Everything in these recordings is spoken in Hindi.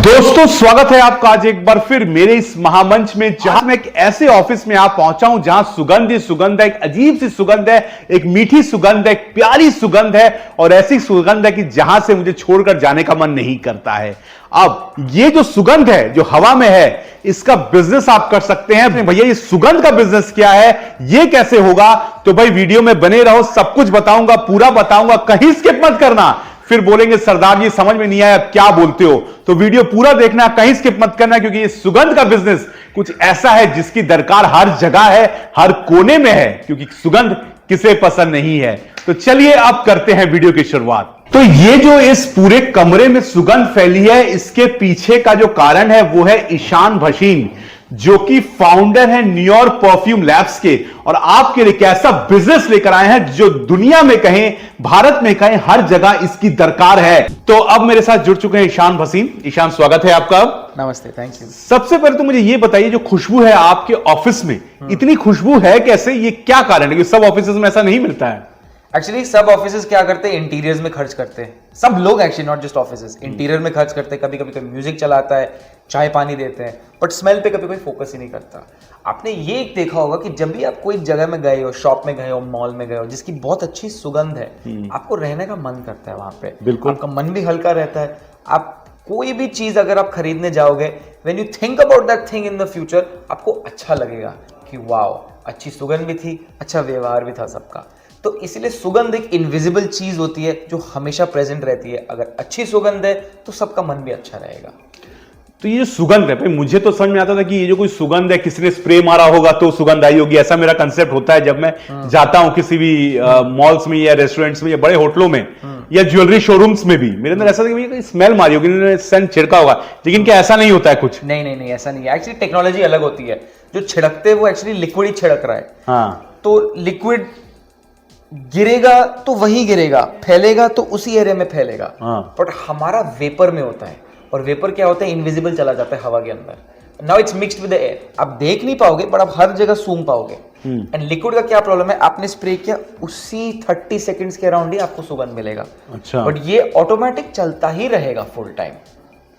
दोस्तों स्वागत है आपका आज एक बार फिर मेरे इस महामंच में, जहां मैं एक ऐसे ऑफिस में आप पहुंचा हूं जहां सुगंध ही सुगंध है, एक अजीब सी सुगंध है, एक मीठी सुगंध है, एक प्यारी सुगंध है और ऐसी सुगंध है कि जहां से मुझे छोड़कर जाने का मन नहीं करता है। अब ये जो सुगंध है जो हवा में है, इसका बिजनेस आप कर सकते हैं। भैया ये सुगंध का बिजनेस क्या है, ये कैसे होगा, तो भाई वीडियो में बने रहो, सब कुछ बताऊंगा, पूरा बताऊंगा, कहीं स्किप मत करना। फिर बोलेंगे सरदार जी समझ में नहीं आया क्या बोलते हो, तो वीडियो पूरा देखना, कहीं स्किप मत करना, क्योंकि ये सुगंध का बिजनेस कुछ ऐसा है जिसकी दरकार हर जगह है, हर कोने में है, क्योंकि सुगंध किसे पसंद नहीं है। तो चलिए अब करते हैं वीडियो की शुरुआत। तो ये जो इस पूरे कमरे में सुगंध फैली है, इसके पीछे का जो कारण है वो है ईशान भसीन, जो कि फाउंडर है न्यूयॉर्क परफ्यूम लैब्स के, और आपके लिए कैसा बिजनेस लेकर आए हैं जो दुनिया में कहें, भारत में कहें, हर जगह इसकी दरकार है। तो अब मेरे साथ जुड़ चुके हैं ईशान भसीन। ईशान स्वागत है आपका। नमस्ते, थैंक यू। सबसे पहले तो मुझे ये बताइए, जो खुशबू है आपके ऑफिस में, इतनी खुशबू है कैसे, ये क्या कारण है? सब ऑफिस में ऐसा नहीं मिलता है। एक्चुअली सब ऑफिसेस क्या करते हैं, इंटीरियर्स में खर्च करते हैं। सब लोग actually, not just offices, interior में खर्च करते हैं। कभी कभी कोई म्यूजिक चलाता है, चाय पानी देते हैं, बट स्मेल पे कभी कोई फोकस ही नहीं करता। आपने ये एक देखा होगा कि जब भी आप कोई जगह में गए हो, शॉप में गए हो, मॉल में गए हो, जिसकी बहुत अच्छी सुगंध है, आपको रहने का मन करता है वहां पे। बिल्कुल, आपका मन भी हल्का रहता है। आप कोई भी चीज अगर आप खरीदने जाओगे, when you think about that thing in the future, आपको अच्छा लगेगा कि वाओ, अच्छी सुगंध भी थी, अच्छा व्यवहार भी था सबका। तो इसलिए सुगंध एक इनविजिबल चीज होती है जो हमेशा प्रेजेंट रहती है। अगर अच्छी सुगंध है तो सबका मन भी अच्छा रहेगा। तो ये जो सुगंध है, भाई मुझे तो समझ में आता था कि ये जो कोई सुगंध है, किसी ने स्प्रे मारा होगा तो सुगंध आई होगी, ऐसा मेरा कंसेप्ट होता है जब मैं जाता हूं किसी भी मॉल्स में या रेस्टोरेंट्स में या बड़े होटलों में या ज्वेलरी शोरूम्स में भी। मेरे अंदर ऐसा था कि स्मेल मारी होगी, इन्होंने सेंट छिड़का होगा, लेकिन क्या ऐसा नहीं होता है कुछ? नहीं, ऐसा नहीं है। एक्चुअली टेक्नोलॉजी अलग होती है। जो छिड़कते हैं वो एक्चुअली लिक्विड ही छिड़क रहा है। हाँ, तो लिक्विड गिरेगा तो वहीं गिरेगा, फैलेगा तो उसी एरिया में फैलेगा। बट हमारा वेपर में होता है, और वेपर क्या होता है, इनविजिबल चला जाता है हवा के अंदर। Now it's mixed with the air. आप देख नहीं पाओगे बट आप हर जगह सूंघ पाओगे। एंड लिक्विड का क्या प्रॉब्लम है, आपने स्प्रे किया, उसी 30 सेकंड्स के अराउंड ही आपको सुगंध मिलेगा। अच्छा, बट ये ऑटोमेटिक चलता ही रहेगा फुल टाइम।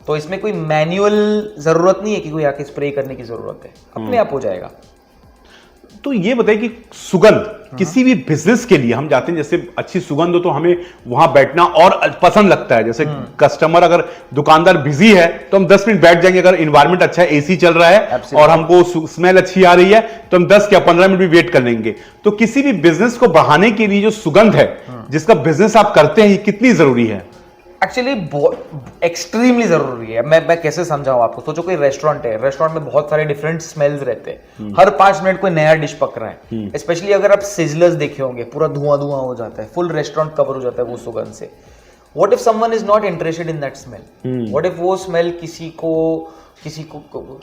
तो इसमें कोई मैनुअल जरूरत नहीं है कि कोई आके स्प्रे करने की जरूरत है, अपने आप हो जाएगा। तो ये बताइए कि सुगंध किसी भी बिजनेस के लिए हम जाते हैं, जैसे अच्छी सुगंध हो तो हमें वहां बैठना और पसंद लगता है। जैसे कस्टमर, अगर दुकानदार बिजी है तो हम 10 मिनट बैठ जाएंगे, अगर इन्वायरमेंट अच्छा है, एसी चल रहा है और हमको स्मेल अच्छी आ रही है तो हम 10 या 15 मिनट भी वेट कर लेंगे। तो किसी भी बिजनेस को बढ़ाने के लिए जो सुगंध है, जिसका बिजनेस आप करते हैं, ये कितनी जरूरी है? एक्चुअली एक्सट्रीमली जरूरी है। मैं कैसे समझाऊं आपको। सोचो कोई रेस्टोरेंट है, रेस्टोरेंट में बहुत सारे डिफरेंट स्मेल्स रहते हैं। हर 5 मिनट कोई नया डिश पक रहा है। स्पेशली अगर आप सिजलर्स देखे होंगे, पूरा धुआं धुआं हो जाता है, फुल रेस्टोरेंट कवर हो जाता है वो सुगंध से। What if someone is not interested in that smell? What if वो स्मेल किसी को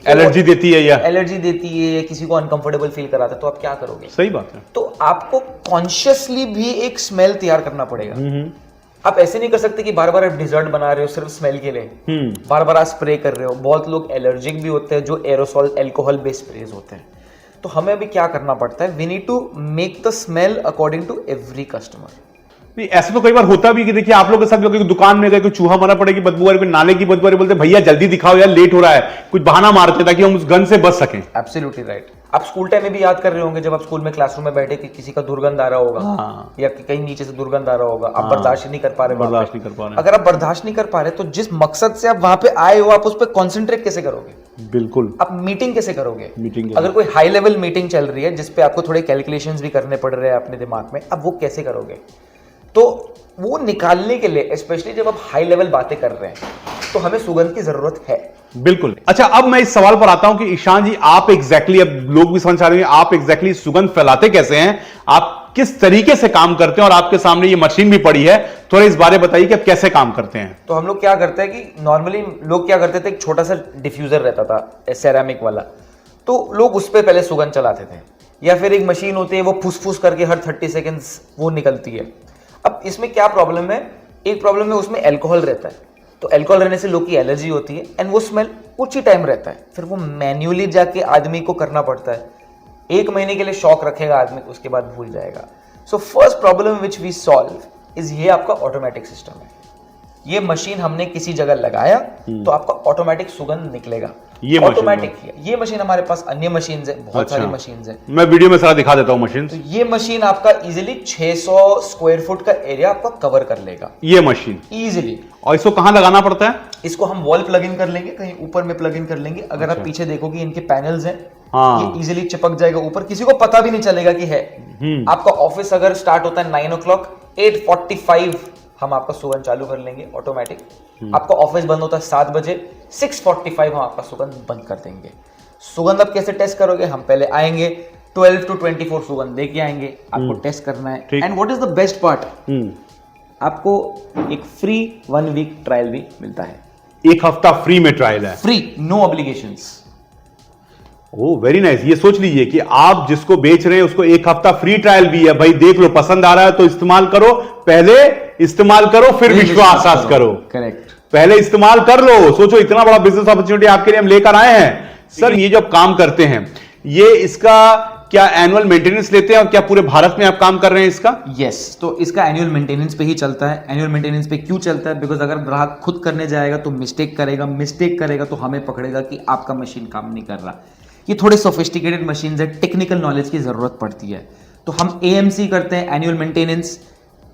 एलर्जी देती है, या एलर्जी देती है, किसी को अनकंफर्टेबल फील कराता है, तो आप क्या करोगे? सही बात है। तो आपको कॉन्शियसली भी एक स्मेल तैयार करना पड़ेगा। आप ऐसे नहीं कर सकते कि बार बार आप डिजर्ट बना रहे हो सिर्फ स्मेल के लिए, बार बार आप स्प्रे कर रहे हो। बहुत लोग एलर्जिक भी होते हैं जो एरोसॉल अल्कोहल बेस्ड स्प्रेज होते हैं। तो हमें अभी क्या करना पड़ता है, we need to make the smell according to every customer. नहीं, ऐसा तो कई बार होता भी कि देखिए आप लोग के साथ लोग दुकान में गए, कोई चूहा मरा पड़े की बदबू आ रही, कोई नाले की बदबू आ रही, बोलते भैया जल्दी दिखाओ यार, लेट हो रहा है, कुछ बहाना मारते ताकि हम उस गंध से बच सकें। Absolutely right. आप स्कूल टाइम में भी याद कर रहे होंगे, जब आप स्कूल में क्लासरूम में बैठे कि किसी का दुर्गंध आ रहा होगा, या कहीं नीचे से दुर्गंध आ रहा होगा, आप बर्दाश्त नहीं कर पा रहे। अगर आप बर्दाश्त नहीं कर पा रहे तो जिस मकसद से आप वहां पे आए हो, आप उस पर कॉन्सेंट्रेट कैसे करोगे? बिल्कुल। आप मीटिंग कैसे करोगे? अगर कोई हाई लेवल मीटिंग चल रही है जिसपे आपको थोड़े कैलकुलेशंस भी करने पड़ रहे हैं अपने दिमाग में, अब वो कैसे करोगे? तो वो निकालने के लिए, स्पेशली जब आप हाई लेवल बातें कर रहे हैं, तो हमें सुगंध की जरूरत है। बिल्कुल। अच्छा, अब मैं इस सवाल पर आता हूं कि ईशान जी, आप एग्जैक्टली, अब लोग भी समझ आ रहे हैं, आप एग्जैक्टली सुगंध फैलाते कैसे हैं, आप किस तरीके से काम करते हैं, और आपके सामने ये मशीन भी पड़ी है, थोड़ा इस बारे बताइए कि आप कैसे काम करते हैं। तो हम लोग क्या करते हैं कि नॉर्मली लोग क्या करते थे, एक छोटा सा डिफ्यूजर रहता था सेरामिक वाला, तो लोग उस पर पहले सुगंध चलाते थे, या फिर एक मशीन होती है वो फुस फुस करके हर 30 सेकेंड्स वो निकलती है। अब इसमें क्या प्रॉब्लम है, एक प्रॉब्लम है उसमें अल्कोहल रहता है, तो अल्कोहल रहने से लोग की एलर्जी होती है, एंड वो स्मेल कुछ ही टाइम रहता है, फिर वो मैन्युअली जाके आदमी को करना पड़ता है। 1 महीने के लिए शॉक रखेगा आदमी, उसके बाद भूल जाएगा। So first problem which we solve is, ये आपका ऑटोमेटिक सिस्टम है। ये मशीन हमने किसी जगह लगाया तो आपका ऑटोमेटिक सुगंध निकलेगा। ये मशीन ऑटोमेटिक ये मशीन हमारे पास अन्य मशीन है, बहुत सारी मशीन है। मैं वीडियो में सारा दिखा देता हूँ मशीन। तो ये मशीन आपका इजीली 600 स्क्वायर फुट का एरिया आपका कवर कर लेगा, ये मशीन इजीली। और इसको कहाँ लगाना पड़ता है? इसको हम वॉल प्लग इन कर लेंगे, कहीं ऊपर में प्लग इन कर लेंगे। अगर आप पीछे देखोगे इनके पैनल्स हैं, ये इजीली चिपक जाएगा ऊपर, किसी को पता भी नहीं चलेगा कि है। आपका ऑफिस अगर स्टार्ट होता है 9 o'clock, 8:45 हम आपका सुगंध चालू कर लेंगे ऑटोमेटिक। आपका ऑफिस बंद होता है 7 बजे, 6:45 हम आपका सुगंध बंद कर देंगे। सुगंध आप कैसे टेस्ट करोगे? हम पहले आएंगे 12 to 24 सुगंध लेके आएंगे, आपको टेस्ट करना है। And what is the best part, आपको एक फ्री 1 वीक ट्रायल भी मिलता है। 1 हफ्ता फ्री में ट्रायल है, फ्री, नो ऑब्लिगेशंस। ओ वेरी नाइस। ये सोच लीजिए कि आप जिसको बेच रहे हैं उसको 1 हफ्ता फ्री ट्रायल भी है। भाई देख लो, पसंद आ रहा है तो इस्तेमाल करो, पहले इस्तेमाल करो फिर विश्वास करो। करेक्ट, पहले इस्तेमाल कर लो। सोचो इतना बड़ा बिजनेस अपॉर्चुनिटी आपके लिए हम लेकर आए हैं। सर ये जो आप काम करते हैं, ये इसका क्या एनुअल मेंटेनेंस लेते हैं और क्या पूरे भारत में आप काम कर रहे हैं इसका? यस, तो इसका एनुअल मेंटेनेंस पे ही चलता है। एनुअल मेंटेनेंस पे क्यों चलता है? बिकॉज अगर ग्राहक खुद करने जाएगा तो मिस्टेक करेगा तो हमें पकड़ेगा कि आपका मशीन काम नहीं कर रहा। ये थोड़े सोफिस्टिकेटेड मशीन है, टेक्निकल नॉलेज की जरूरत पड़ती है। तो हम AMC करते हैं, एनुअल मेंटेनेंस।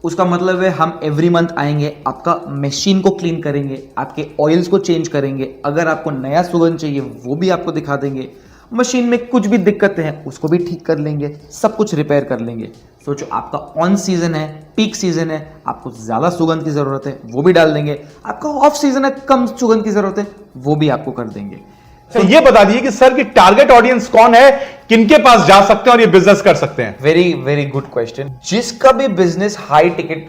उसका मतलब है हम एवरी मंथ आएंगे, आपका मशीन को क्लीन करेंगे, आपके ऑयल्स को चेंज करेंगे। अगर आपको नया सुगंध चाहिए वो भी आपको दिखा देंगे। मशीन में कुछ भी दिक्कतें हैं उसको भी ठीक कर लेंगे, सब कुछ रिपेयर कर लेंगे। सोचो आपका ऑन सीजन है, पीक सीजन है, आपको ज्यादा सुगंध की जरूरत है वो भी डाल देंगे। आपका ऑफ सीजन है, कम सुगंध की जरूरत है वो भी आपको कर देंगे। तो ये बता दीजिए कि सर की टारगेट ऑडियंस कौन है, किनके पास जा सकते हैं और ये बिजनेस कर सकते हैं? Very very good question. जिसका भी बिजनेस हाई टिकट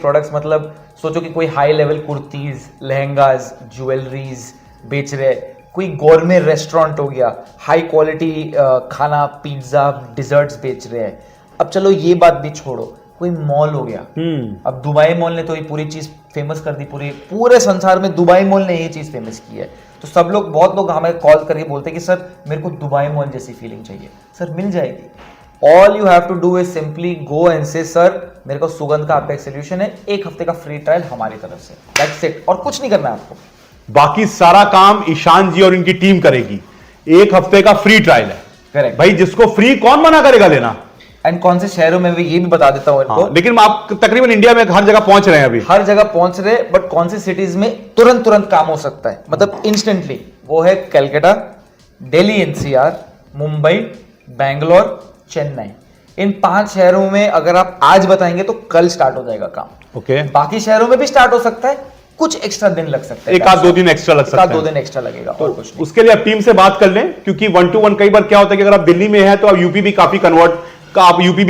प्रोडक्ट्स मतलब सोचो कि कोई high level kurtis, lehengas, jewelleries बेच रहे, कोई गौरमे रेस्टोरेंट हो गया, हाई क्वालिटी खाना, पिज्जा, डिजर्ट्स बेच रहे हैं। अब चलो ये बात भी छोड़ो, कोई मॉल हो गया। अब दुबई मॉल ने तो ये पूरी चीज फेमस कर दी, पूरे संसार में दुबई मॉल ने ये चीज फेमस की है। तो सब लोग, बहुत लोग हमें कॉल करके बोलते हैं कि सर मेरे को दुबई मॉल जैसी फीलिंग चाहिए। सर मिल जाएगी। All you have to do is simply go and say sir मेरे को सुगंध का आपका एक सोल्यूशन है, 1 हफ्ते का फ्री ट्रायल हमारी तरफ से, दैट्स इट। और कुछ नहीं करना है आपको, बाकी सारा काम ईशान जी और इनकी टीम करेगी। 1 हफ्ते का फ्री ट्रायल है। करेक्ट भाई, जिसको फ्री कौन मना करेगा लेना? एंड कौन से शहरों में भी ये भी बता देता हूं इनको। लेकिन आप तकरीबन इंडिया में हर जगह पहुंच रहे हैं अभी, हर जगह पहुंच रहे, बट कौन सी सिटीज में तुरंत काम हो सकता है, मतलब इंस्टेंटली, वो है कलकत्ता, दिल्ली NCR, मुंबई, बैंगलोर, चेन्नई। इन 5 शहरों में अगर आप आज बताएंगे तो कल स्टार्ट हो जाएगा काम। ओके। बाकी शहरों में भी स्टार्ट हो सकता है, कुछ एक्स्ट्रा दिन लग सकता है, 1-2 दिन एक्स्ट्रा लग सकता है, 1-2 दिन एक्स्ट्रा लगेगा। और कुछ नहीं। उसके लिए आप टीम से बात कर लें, क्योंकि 1 to 1 कई बार क्या होता है कि अगर आप दिल्ली में है तो आप यूपी भी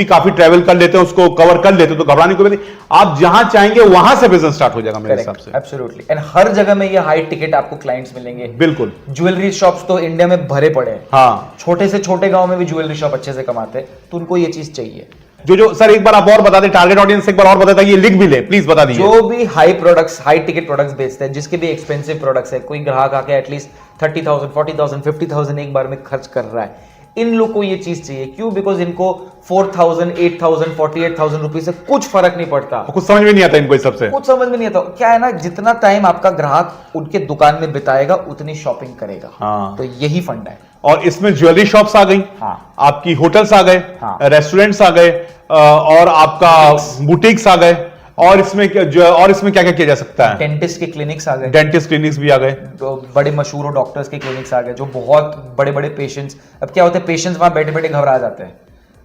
काफी ट्रैवल कर लेते हैं, उसको कवर कर लेते हैं, तो घबराने को भी नहीं। आप जहां चाहेंगे वहां से बिजनेस स्टार्ट हो जाएगा मेरे हिसाब से। एब्सोल्युटली। एंड हर जगह में ये हाई टिकट आपको क्लाइंट्स मिलेंगे। बिल्कुल। ज्वेलरी शॉप्स तो इंडिया में भरे पड़े हैं। हाँ, छोटे से छोटे गांव में भी ज्वेलरी शॉप अच्छे से कमाते हैं, तो उनको ये चीज चाहिए। जो सर एक बार आप और बता दें, टारगेट ऑडियंस एक बार और बता दें, ये लिख भी ले प्लीज, बता दीजिए। जो भी हाई टिकट प्रोडक्ट्स बेचते हैं, जिसके भी एक्सपेंसिव प्रोडक्ट्स है, कोई ग्राहक आके एटलीस्ट 30,000, 40,000, 50,000 एक बार में खर्च कर रहा है, इन लोग को ये चीज चाहिए। क्यों? बिकॉज इनको 4,000, 8,000, 48,000 रुपए से कुछ फर्क नहीं पड़ता। कुछ समझ में नहीं आता इनको, सबसे कुछ समझ में नहीं आता। क्या है ना, जितना टाइम आपका ग्राहक उनके दुकान में बिताएगा उतनी शॉपिंग करेगा। हाँ। तो यही फंड है। और इसमें ज्वेलरी शॉप्स आ गई, हाँ। आपकी होटल्स आ गए, हाँ। रेस्टोरेंट्स आ गए, और आपका बुटीक्स आ गए, और इसमें क्या क्या किया जा सकता है? डेंटिस्ट के क्लिनिक्स आ गए, डेंटिस्ट क्लिनिक्स भी आ गए, बड़े मशहूर डॉक्टर्स के क्लिनिक्स आ गए, जो बहुत बड़े बड़े पेशेंट्स। अब क्या होता है, पेशेंट्स वहां बैठे बैठे घबरा जाते हैं।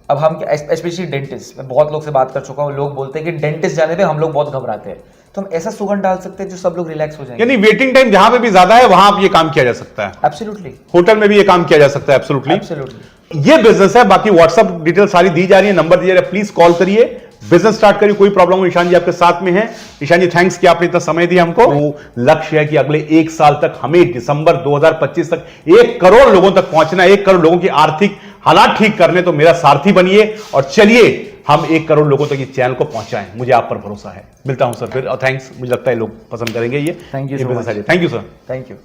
अब हम स्पेशली डेंटिस्ट, मैं बहुत लोग से बात कर चुका हूँ, लोग बोलते हैं कि डेंटिस्ट जाने पे हम लोग बहुत घबराते हैं। तो हम ऐसा सुगंध डाल सकते हैं जो सब लोग रिलैक्स हो जाएंगे। यानी वेटिंग टाइम जहां पे भी ज्यादा है वहां आप ये काम किया जा सकता है। एब्सोल्युटली। होटल में भी ये काम किया जा सकता है। एब्सोल्युटली। ये बिजनेस है। बाकी व्हाट्सएप डिटेल सारी दी जा रही है, नंबर दिया जा रहा है, प्लीज कॉल करिए, बिजनेस स्टार्ट करिए। कोई प्रॉब्लम हो, ईशान जी आपके साथ में है। ईशान जी थैंक्स कि आपने इतना समय दिया हमको। वो लक्ष्य है कि अगले 1 साल तक हमें दिसंबर 2025 तक 1 करोड़ लोगों तक पहुंचना है, 1 करोड़ लोगों की आर्थिक हालात ठीक करने। तो मेरा सारथी बनिए और चलिए हम 1 करोड़ लोगों तक इस चैनल को पहुंचाएं। मुझे आप पर भरोसा है। मिलता हूं सर फिर, और थैंक्स, मुझे लगता है लोग पसंद करेंगे ये। Thank you so much. Thank you sir. Thank you.